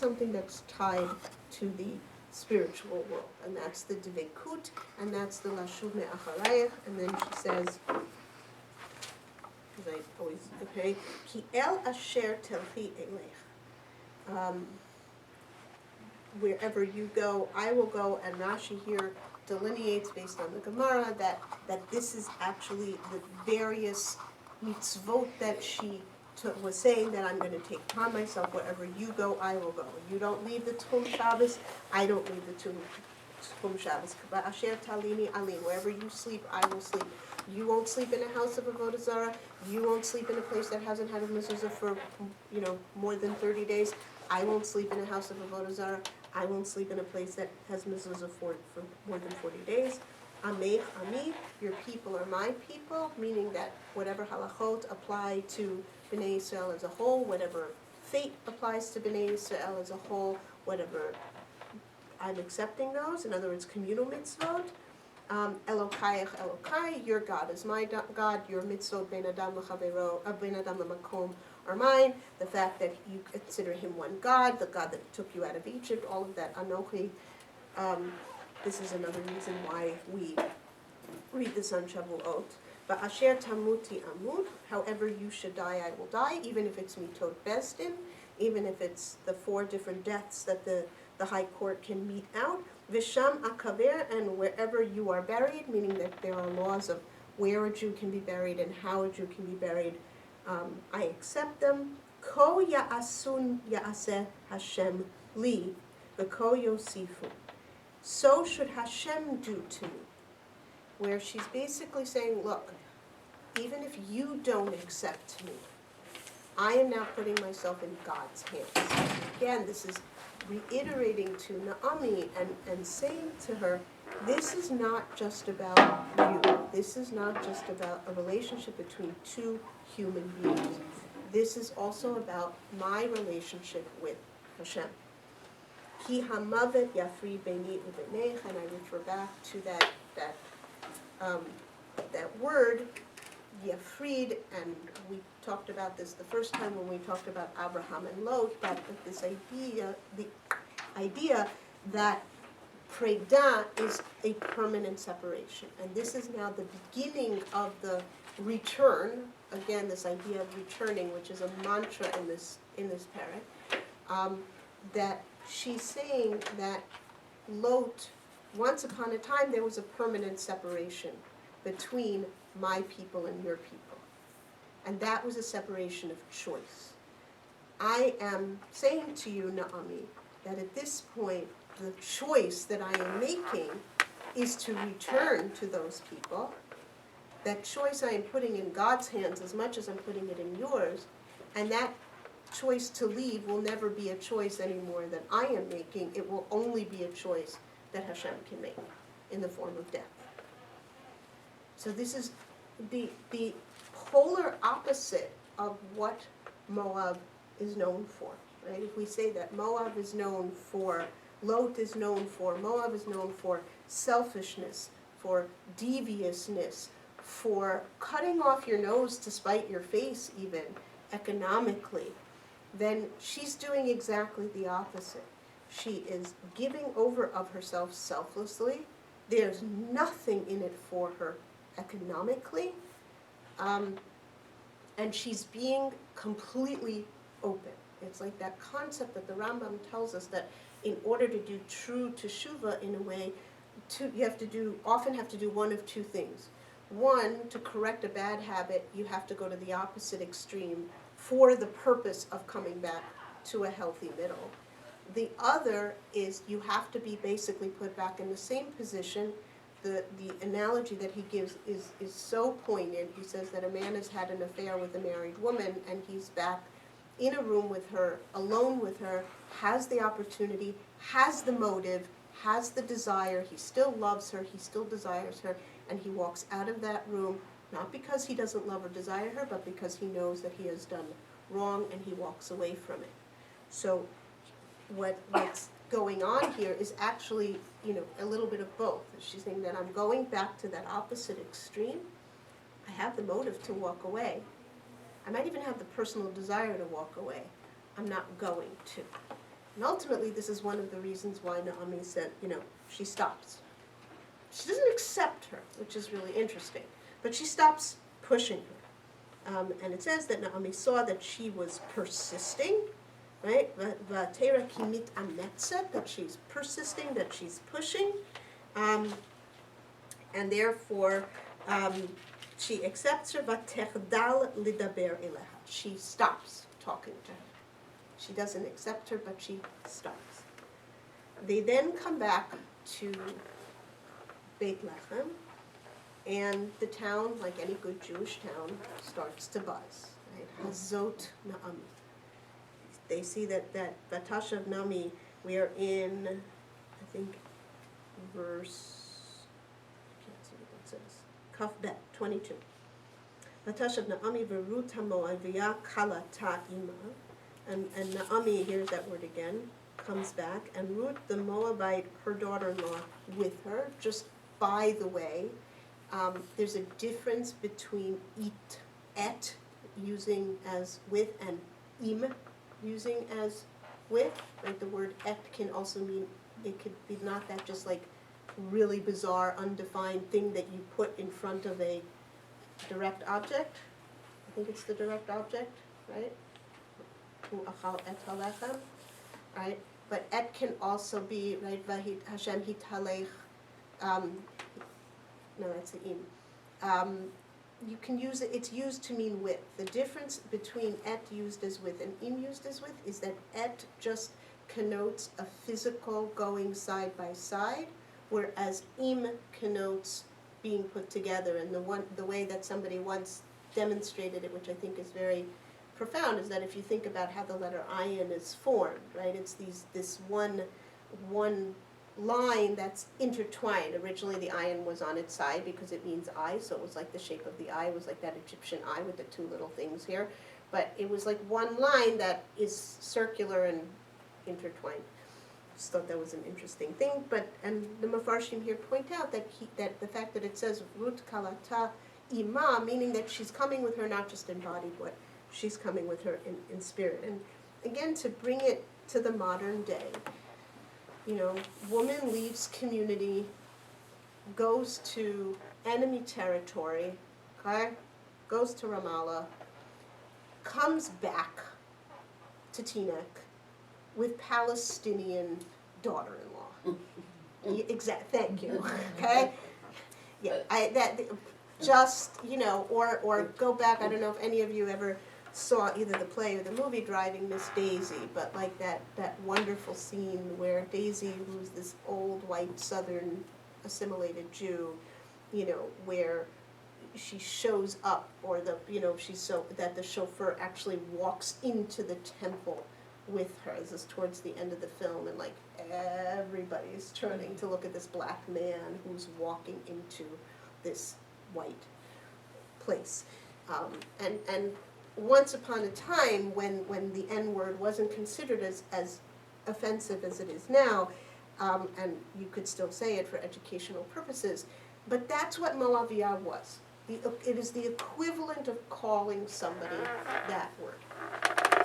something that's tied to the spiritual world, and that's the dveikut, and that's the lashuv me'acharayach, and then she says, because I always, okay, ki el asher telchi elech. Wherever you go, I will go, and Rashi here delineates based on the Gemara that this is actually the various mitzvot that she was saying, that I'm going to take upon myself. Wherever you go, I will go. You don't leave the Tum Shabbos, I don't leave the Tum Shabbos. Asher talini alin. Wherever you sleep, I will sleep. You won't sleep in a house of avodah zarah. You won't sleep in a place that hasn't had a mezuzah for, more than 30 days. I won't sleep in a house of avodah zarah. I won't sleep in a place that has mezuzah for more than 40 days. Amech ami, your people are my people, meaning that whatever halachot apply to Bnei Yisrael as a whole, whatever fate applies to Bnei Yisrael as a whole, whatever, I'm accepting those. In other words, communal mitzvot. Elokayach Elokai, your God is my God, your mitzvot ben adam l'chavero, ben adam l'makom are mine. The fact that you consider him one God, the God that took you out of Egypt, all of that, Anochi. This is another reason why we read this on Shavuot. But Asher Tamuti Amud, however you should die, I will die, even if it's Mitot Besdin, even if it's the 4 different deaths that the High Court can mete out. Visham Akaver, and wherever you are buried, meaning that there are laws of where a Jew can be buried and how a Jew can be buried, I accept them. Ko Ya'asun Ya'aseh Hashem Li, V'ko Yosifu. So should Hashem do to me. Where she's basically saying, look, even if you don't accept me, I am now putting myself in God's hands. Again, this is reiterating to Naomi and saying to her, this is not just about you. This is not just about a relationship between 2 human beings. This is also about my relationship with Hashem. Ki hamavet yafri beini ubenech, and I refer back to that word, yafrid, and we talked about this the first time when we talked about Abraham and Lot, but this idea, the idea that preda is a permanent separation, and this is now the beginning of the return. Again, this idea of returning, which is a mantra in this parak, that she's saying that Lot, once upon a time, there was a permanent separation between my people and your people. And that was a separation of choice. I am saying to you, Naomi, that at this point, the choice that I am making is to return to those people. That choice I am putting in God's hands as much as I'm putting it in yours. And that choice to leave will never be a choice anymore that I am making. It will only be a choice that Hashem can make in the form of death. So this is the polar opposite of what Moab is known for, right? If we say that Moab is known for, Lot is known for, Moab is known for selfishness, for deviousness, for cutting off your nose to spite your face even, economically, then she's doing exactly the opposite. She is giving over of herself selflessly. There's nothing in it for her economically. And she's being completely open. It's like that concept that the Rambam tells us that in order to do true teshuvah in a way, you often have to do one of 2 things. One, to correct a bad habit, you have to go to the opposite extreme for the purpose of coming back to a healthy middle. The other is you have to be basically put back in the same position. The analogy that he gives is so poignant. He says that a man has had an affair with a married woman and he's back in a room with her, alone with her, has the opportunity, has the motive, has the desire, he still loves her, he still desires her, and he walks out of that room, not because he doesn't love or desire her, but because he knows that he has done wrong and he walks away from it. So what's going on here is actually, a little bit of both. She's saying that I'm going back to that opposite extreme. I have the motive to walk away. I might even have the personal desire to walk away. I'm not going to. And ultimately, this is one of the reasons why Naomi said, she stops. She doesn't accept her, which is really interesting, but she stops pushing her. And it says that Naomi saw that she was persisting, right? V'atera kimit ametzet, that she's persisting, that she's pushing, and therefore she accepts her. V'techdal lidaber eleha. She stops talking to her. She doesn't accept her, but she stops. They then come back to Beit Lechem, and the town, like any good Jewish town, starts to buzz. Right? Hazot Naomi. They see that Vatashav Naomi, we are in, I think, verse, I can't see what that says, Kaf Bet, 22. Vatashav Naomi Verut HaMoaviyah Kalata Ima. And Naomi, here's that word again, comes back, and Ruth the Moabite, her daughter-in-law, with her. Just by the way, there's a difference between et, using as with, and im, using as with. Right? The word et can also mean, it could be not that just like really bizarre, undefined thing that you put in front of a direct object. I think it's the direct object, right? Right? But et can also be, right, Vahit Hashem hitalech, no, that's the im. You can use it, it's used to mean with. The difference between et used as with and im used as with is that et just connotes a physical going side by side, whereas im connotes being put together. And the way that somebody once demonstrated it, which I think is very profound, is that if you think about how the letter ayin is formed, right? It's this one line that's intertwined. Originally the ayin was on its side because it means eye, so it was like the shape of the eye, it was like that Egyptian eye with the two little things here. But it was like one line that is circular and intertwined. I just thought that was an interesting thing. And the Mefarshim here point out that the fact that it says Rut Kalata Ima, meaning that she's coming with her not just in body, but she's coming with her in spirit. And again, to bring it to the modern day, woman leaves community, goes to enemy territory, okay? Goes to Ramallah, comes back to Teaneck with Palestinian daughter-in-law. Thank you, okay? Yeah, or go back, I don't know if any of you ever saw either the play or the movie Driving Miss Daisy, but like that wonderful scene where Daisy, who's this old white southern assimilated Jew, where she shows up, or she's so that the chauffeur actually walks into the temple with her. This is towards the end of the film, and like everybody's turning to look at this black man who's walking into this white place, and once upon a time, when the N-word wasn't considered as offensive as it is now, and you could still say it for educational purposes, but that's what Moaviyah was. It is the equivalent of calling somebody that word.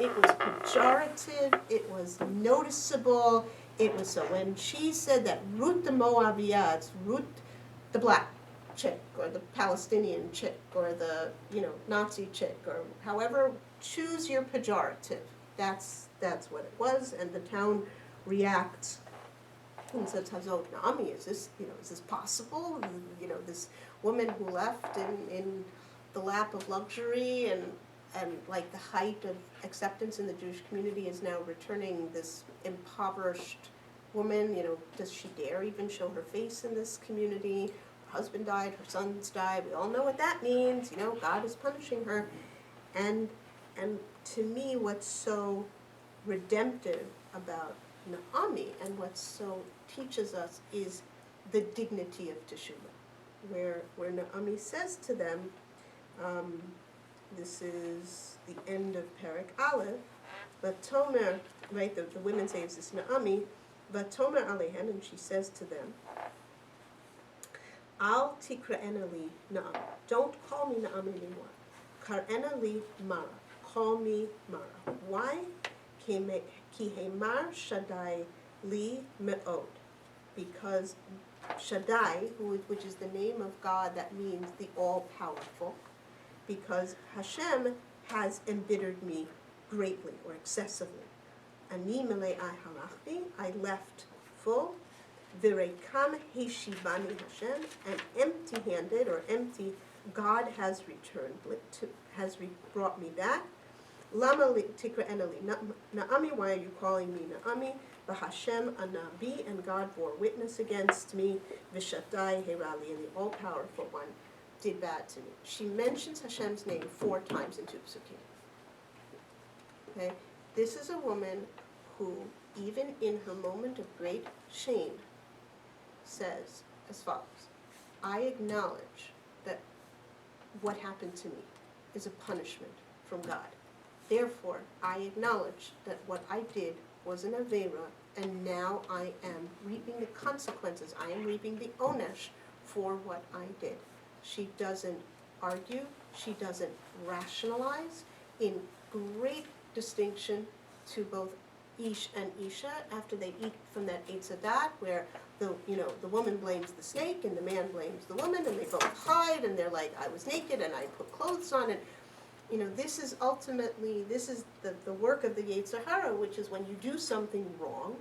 It was pejorative, it was noticeable, it was so. When she said that Ruth the Moaviyah, it's Ruth the black chick, or the Palestinian chick, or the Nazi chick, or however, choose your pejorative. That's what it was, and the town reacts and says, Hazot Naomi, is this possible? This woman who left in the lap of luxury and like the height of acceptance in the Jewish community is now returning this impoverished woman. Does she dare even show her face in this community? Her husband died, her sons died, we all know what that means, God is punishing her. And to me, what's so redemptive about Naomi and what so teaches us is the dignity of Teshuvah, where Naomi says to them, this is the end of Perek Aleph, Vatomer, right, the women say it's this Naomi, Vatomer Alehem, and she says to them, Al tikra'ena li Naomi. Don't call me Naomi anymore. Kar'ena li Mara. Call me Mara. Why? Ki Ki Heimar Shaddai Li Me'od. Because Shaddai, which is the name of God that means the all-powerful, because Hashem has embittered me greatly or excessively. Ani melei halachti, I left full. V'reikam heshivani Hashem, and empty-handed or empty, God has brought me back. Lama tikra'ena li Naami, why are you calling me Naami? V'Hashem anabi, and God bore witness against me. V'Shaddai herali, and the all-powerful one did bad to me. She mentions Hashem's name 4 times in 2 psukim. Okay, this is a woman who, even in her moment of great shame, says as follows: I acknowledge that what happened to me is a punishment from God. Therefore, I acknowledge that what I did was an avera, and now I am reaping the consequences. I am reaping the onesh for what I did. She doesn't argue. She doesn't rationalize. In great distinction to both Ish and Isha, after they eat from that Eitz Hadat, where the woman blames the snake and the man blames the woman, and they both hide, and they're like, I was naked and I put clothes on, and this is ultimately, the work of the Yetzer Hara, which is when you do something wrong,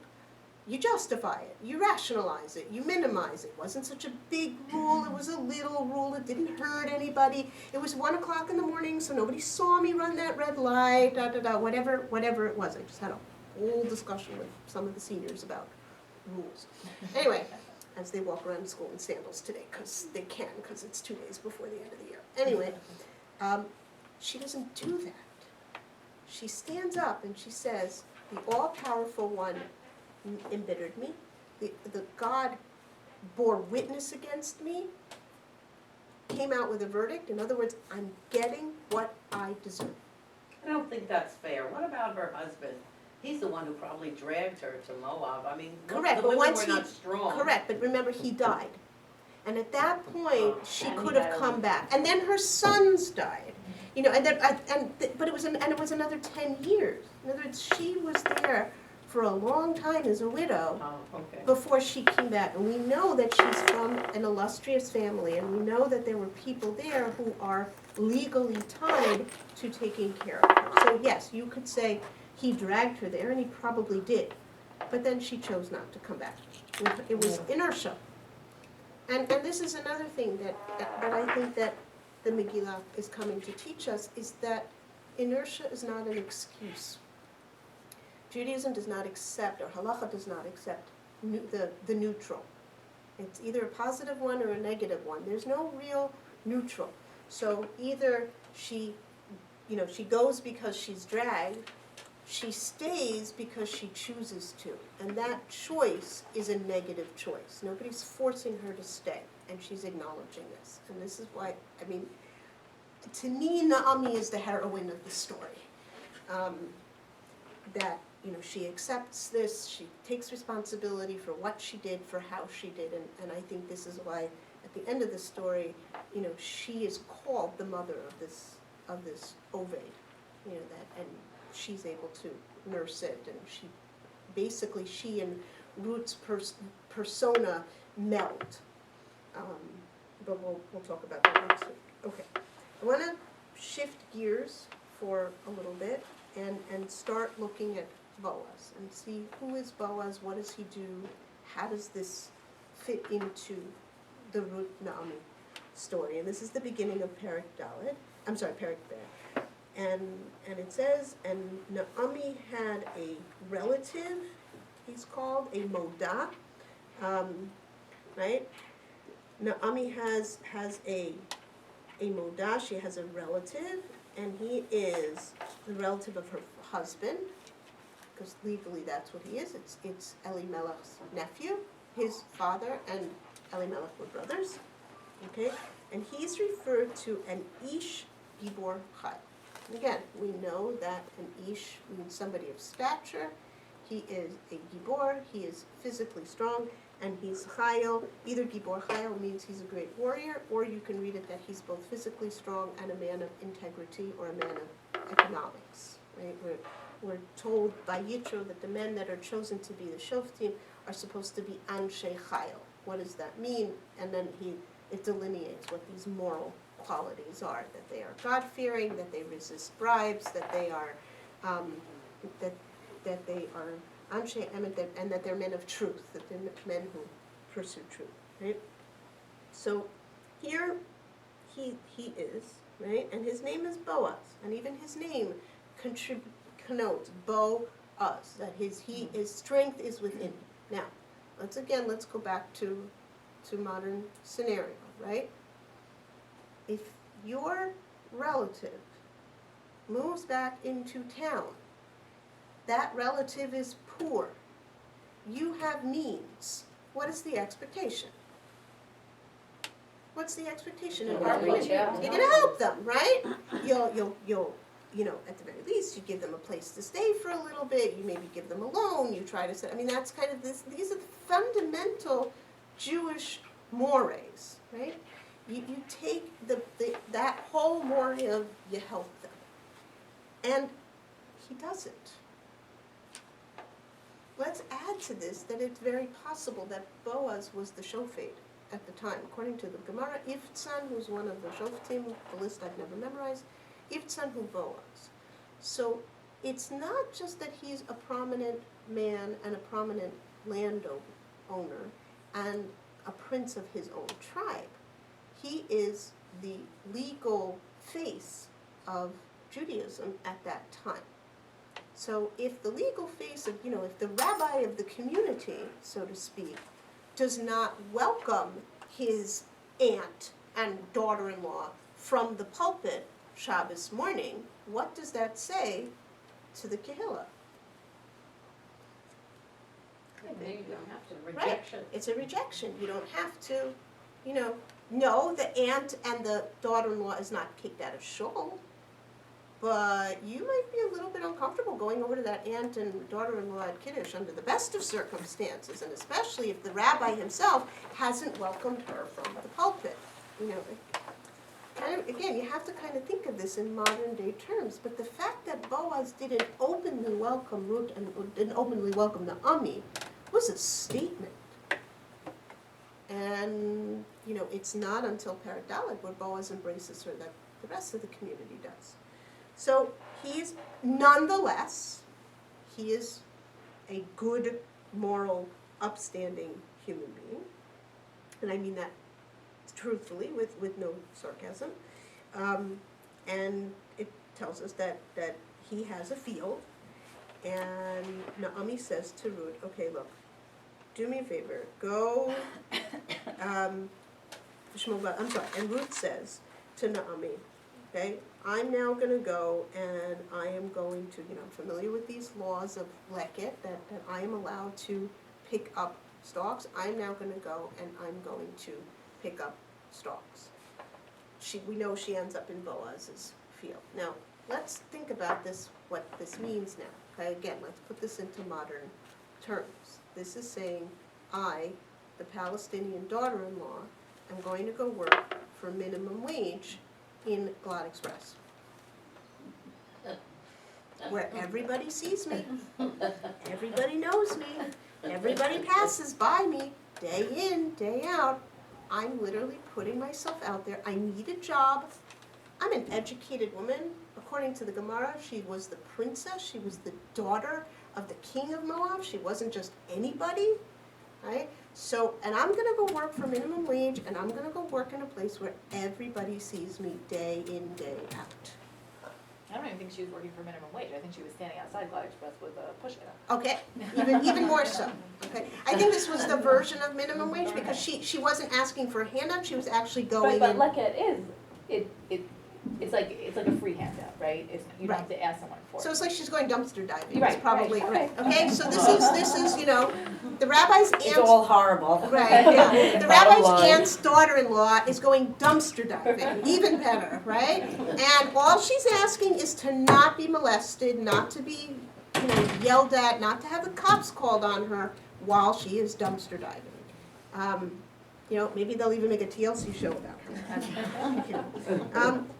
you justify it, you rationalize it, you minimize it. It wasn't such a big rule, it was a little rule, it didn't hurt anybody. It was 1 o'clock in the morning, so nobody saw me run that red light, whatever it was. I just had a whole discussion with some of the seniors about rules. Anyway, as they walk around school in sandals today, because it's 2 days before the end of the year. Anyway, she doesn't do that. She stands up and she says, the all-powerful one embittered me. The God bore witness against me, came out with a verdict. In other words, I'm getting what I deserve. I don't think that's fair. What about her husband? He's the one who probably dragged her to Moab. I mean, correct, the but women once were not strong. Correct, but remember, he died. And at that point, she could have come back. And then her sons died. But it was another 10 years. In other words, she was there for a long time as a widow before she came back. And we know that she's from an illustrious family, and we know that there were people there who are legally tied to taking care of her. So yes, you could say he dragged her there, and he probably did. But then she chose not to come back. It was inertia. And this is another thing that I think that the Megillah is coming to teach us, is that inertia is not an excuse. Judaism does not accept, or halacha does not accept, the neutral. It's either a positive one or a negative one. There's no real neutral. So either she goes because she's dragged, she stays because she chooses to. And that choice is a negative choice. Nobody's forcing her to stay, and she's acknowledging this. And this is why, to me, Naomi is the heroine of the story. That, she accepts this, she takes responsibility for what she did, for how she did, and I think this is why, at the end of the story, she is called the mother of this Oved, and she's able to nurse it, and she and Ruth's persona melt. But we'll talk about that next week. Okay, I want to shift gears for a little bit and start looking at Boaz and see who is Boaz, what does he do, how does this fit into the Ruth Naomi story. And this is the beginning of Perek Beh. And it says, and Naomi had a relative, he's called a Modah, right? Naomi has a Modah, she has a relative, and he is the relative of her husband, because legally that's what he is. It's Elimelech's nephew. His father and Elimelech were brothers, okay? And he's referred to an Ish Gibor Chai. Again, we know that an Ish means somebody of stature. He is a Gibor, he is physically strong, and he's Chayil. Either Gibor Chayil means he's a great warrior, or you can read it that he's both physically strong and a man of integrity or a man of economics. Right? we're told by Yitro that the men that are chosen to be the Shoftim are supposed to be Anshe Chayil. What does that mean? And then it delineates what these moral qualities are, that they are God-fearing, that they resist bribes, that they are that they are Anshe Emet, and that they're men of truth, that they're men who pursue truth, right? So here he is, right? And his name is Boaz, and even his name connotes Bo-uz, that his strength is within him. Now, let's go back to modern scenario, right? If your relative moves back into town, that relative is poor, you have means, what is the expectation? What's the expectation in our community? You're gonna help them, right? You'll at the very least, you give them a place to stay for a little bit, you maybe give them a loan, you try to set, I mean, that's kind of these are the fundamental Jewish mores, right? You take that whole more of, you help them. And he doesn't. Let's add to this that it's very possible that Boaz was the shofet at the time. According to the Gemara, Iftzan, who's one of the shoftim, the list I've never memorized, Iftzan hu Boaz. So it's not just that he's a prominent man and a prominent landowner and a prince of his own tribe. He is the legal face of Judaism at that time. So if the legal face of, if the rabbi of the community, so to speak, does not welcome his aunt and daughter-in-law from the pulpit Shabbos morning, what does that say to the Kehillah? Maybe you don't have to, rejection. Right. It's a rejection. You don't have to, no, the aunt and the daughter-in-law is not kicked out of shul, but you might be a little bit uncomfortable going over to that aunt and daughter-in-law at Kiddush under the best of circumstances, and especially if the rabbi himself hasn't welcomed her from the pulpit. Again, you have to kind of think of this in modern day terms, but the fact that Boaz didn't openly welcome Ruth and didn't openly welcome Naomi was a statement. And, it's not until Paradalek where Boaz embraces her that the rest of the community does. So nonetheless, he is a good, moral, upstanding human being. And I mean that truthfully, with no sarcasm. And it tells us that he has a field. And Naomi says to Ruth, okay, look, do me a favor, go, and Ruth says to Naomi, okay, I'm now going to go and I am going to, I'm familiar with these laws of leket, that I am allowed to pick up stalks. I'm now going to go and I'm going to pick up stalks. We know she ends up in Boaz's field. Now, let's think about this, what this means now. Okay, again, let's put this into modern terms. This is saying, I, the Palestinian daughter-in-law, am going to go work for minimum wage in Glad Express, where everybody sees me, everybody knows me, everybody passes by me, day in, day out. I'm literally putting myself out there. I need a job. I'm an educated woman. According to the Gemara, she was the princess. She was the daughter of the king of Moab. She wasn't just anybody, right? So, and I'm gonna go work for minimum wage, and I'm gonna go work in a place where everybody sees me day in, day out. I don't even think she was working for minimum wage. I think she was standing outside Glad Express with a push it. Okay, even more so. Okay, I think this was the version of minimum wage because she wasn't asking for a handout. She was actually going. But leket is it's like a free handout, right? You don't have to ask someone for it. So it's like she's going dumpster diving. Right, It's probably right. Okay, so this is the rabbi's aunt's. It's all horrible. Right, yeah. The Bottom rabbi's line. aunt's daughter-in-law is going dumpster diving, even better, right? And all she's asking is to not be molested, not to be, yelled at, not to have the cops called on her while she is dumpster diving. Maybe they'll even make a TLC show about her.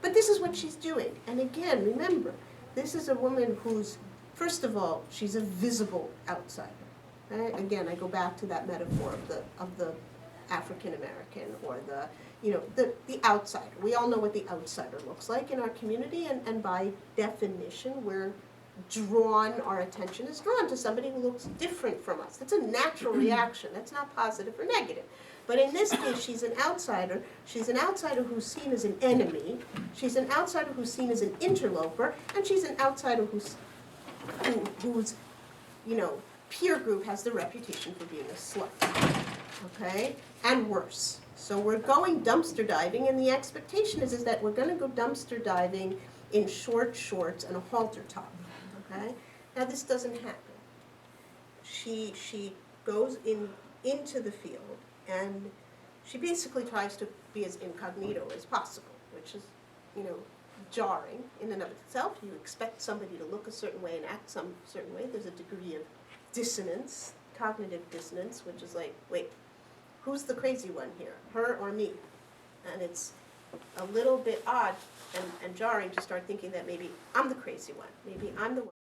But this is what she's doing. And again, remember, this is a woman who's First of all, she's a visible outsider. Right? Again, I go back to that metaphor of the African American or the outsider. We all know what the outsider looks like in our community, and by definition, our attention is drawn to somebody who looks different from us. That's a natural reaction. That's not positive or negative. But in this case, she's an outsider. She's an outsider who's seen as an enemy. She's an outsider who's seen as an interloper, and she's an outsider whose peer group has the reputation for being a slut. Okay? And worse. So we're going dumpster diving, and the expectation is that we're going to go dumpster diving in short shorts and a halter top. Okay? Now this doesn't happen. She goes into the field, and she basically tries to be as incognito as possible, which is, jarring in and of itself. You expect somebody to look a certain way and act some certain way. There's a degree of dissonance, cognitive dissonance, which is like, wait, who's the crazy one here, her or me? And it's a little bit odd and jarring to start thinking that maybe I'm the crazy one, maybe I'm the one